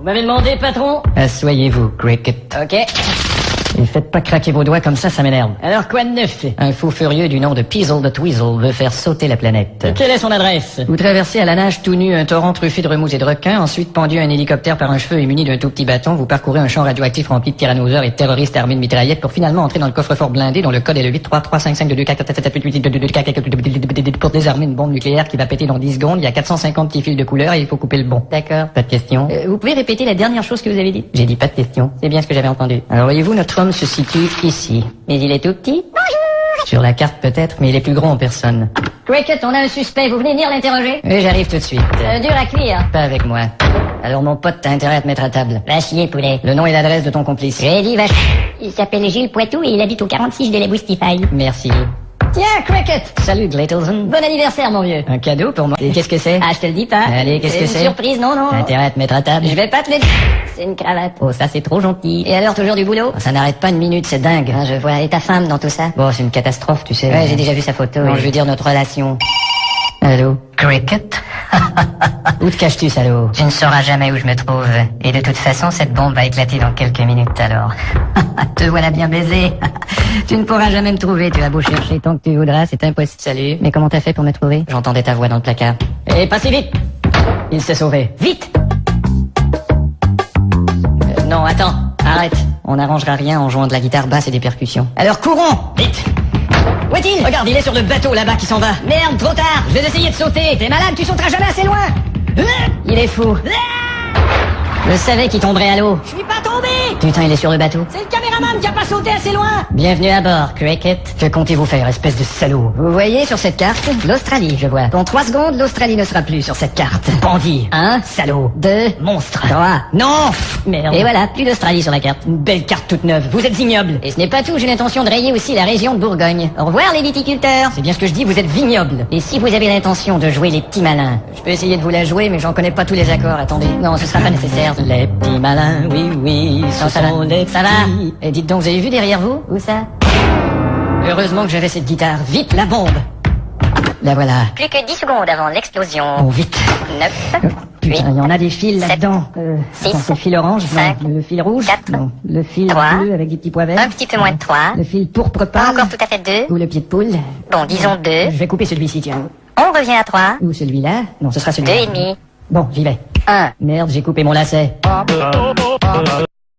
m'avez demandé, patron? Asseyez-vous, Cricket. Ok. Et faites pas craquer vos doigts comme ça m'énerve. Alors quoi de neuf? Un fou furieux du nom de Peasel the Tweezle veut faire sauter la planète. Et quelle est son adresse? Vous traversez à la nage tout nu un torrent truffé de remous et de requins, ensuite pendu à un hélicoptère par un cheveu et muni d'un tout petit bâton, vous parcourez un champ radioactif rempli de tyrannosaures et de terroristes armés de mitraillettes pour finalement entrer dans le coffre-fort blindé dont le code est le 8333552 pour désarmer une bombe nucléaire qui va péter dans 10 secondes. Il y a 450 petits fils de couleur et il faut couper le bon. D'accord. Pas de question. Vous pouvez répéter la dernière chose que vous avez dit? J'ai dit pas de question. C'est bien ce que j'avais entendu. Alors voyez-vous, notre homme se situe ici. Mais il est tout petit? Bonjour. Sur la carte peut-être, mais il est plus gros en personne. Cricket, on a un suspect, vous venez venir l'interroger? Oui, j'arrive tout de suite. Dur à cuire. Pas avec moi. Alors mon pote, t'as intérêt à te mettre à table. Va chier, poulet. Le nom et l'adresse de ton complice. J'ai dit vache. Il s'appelle Gilles Poitou et il habite au 46 de la Boustify. Merci. Tiens, Cricket. Salut, Glittleson. Bon anniversaire, mon vieux. Un cadeau pour moi. Et qu'est-ce que c'est? Ah, je te le dis pas. Allez, qu'est-ce que c'est? Une surprise, non. T'as intérêt à te mettre à table. Je vais pas te le dire. C'est une cravate. Oh, ça c'est trop gentil. Et alors, toujours du boulot? Ça n'arrête pas une minute, c'est dingue. Ah, je vois. Et ta femme dans tout ça? Bon, c'est une catastrophe, tu sais. Ouais, j'ai déjà vu sa photo. Non, je veux dire notre relation. Allô? Cricket? Où te caches-tu, salaud? Tu ne sauras jamais où je me trouve. Et de toute façon, cette bombe va éclater dans quelques minutes, alors. Te voilà bien baisé. Tu ne pourras jamais me trouver, tu vas beau chercher tant que tu voudras, c'est impossible. Salut. Mais comment t'as fait pour me trouver? J'entendais ta voix dans le placard. Et passez vite. Il s'est sauvé. Vite. Non, attends, arrête. On n'arrangera rien en jouant de la guitare basse et des percussions. Alors courons. Vite. Où est-il? Regarde, il est sur le bateau là-bas qui s'en va. Merde, trop tard. Je vais essayer de sauter. T'es malade, tu sauteras jamais assez loin. Il est fou. Je savais qu'il tomberait à l'eau. Je suis pas tombé. Putain, il est sur le bateau. C'est le caméraman qui a pas sauté assez loin. Bienvenue à bord, Cricket. Que comptez-vous faire, espèce de salaud? Vous voyez sur cette carte l'Australie, je vois. Dans 3 secondes, l'Australie ne sera plus sur cette carte. Bandit. 1, salaud. 2, monstre. 3, non. Merde. Et voilà, plus d'Australie sur la carte. Une belle carte toute neuve. Vous êtes ignoble. Et ce n'est pas tout, j'ai l'intention de rayer aussi la région de Bourgogne. Au revoir les viticulteurs. C'est bien ce que je dis, vous êtes vignoble. Et si vous avez l'intention de jouer les petits malins, je peux essayer de vous la jouer, mais j'en connais pas tous les accords. Attendez. Non, ce sera pas nécessaire. Les petits malins, oui, oui, Non, ça va. ça va. Et dites donc, vous avez vu derrière vous? Où ça? Heureusement que j'avais cette guitare. Vite, la bombe. La voilà. Plus que 10 secondes avant l'explosion. Bon, vite. 9. Putain, il y en a des fils là-dedans. six, Attends, c'est le fil orange, cinq, non. Le fil rouge, 4, non. Le fil 3, bleu avec des petits pois verts. Un petit peu moins de 3. Le fil pourpre Pas pâle. encore tout à fait 2. Ou le pied de poule. Bon, disons 2. Je vais couper celui-ci, tiens. On revient à 3. Ou celui-là. Non, ce sera 2 celui-là. et demi. Bon, j'y vais. 1. Merde, j'ai coupé mon lacet.